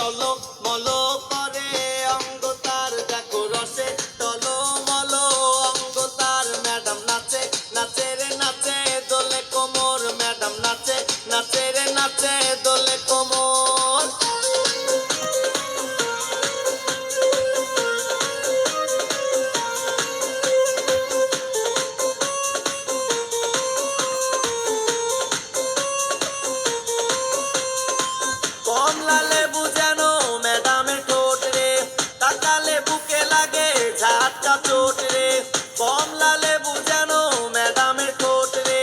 টলো মলো করে অঙ্গ তার দেখো রসে টলো মলো অঙ্গ তার ম্যাডাম নাচে নাচে রে নাচে দোলে কোমর ম্যাডাম নাচে নাচে রে নাচে দোলে কোমর কমলা লেবু যেন ম্যাডামের ঠোঁট রে তাকালে বুকে লাগে ঝাটকা চোট রে কমলা লেবু যেন ম্যাডামের ঠোঁট রে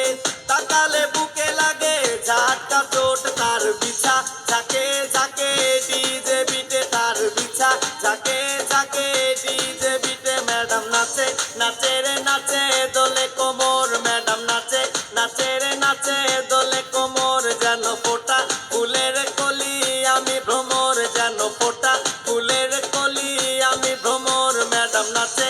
তাকালে বুকে লাগে ঝাটকা চোট তার বিছা ঝাঁকে ঝাঁকে ডিজে বিটে তার বিছা ঝাঁকে ঝাঁকে ডিজে বিটে ম্যাডাম নাচে নাচে রে নাচে দোলে কোমর ম্যাডাম নাচে নাচে রে নাচে দোলে কোমর যেন ফোটা ফুলের কলি আমি ভ্রমর যেন ফোটা ফুলের কলি আমি ভ্রমর ম্যাডাম নাচে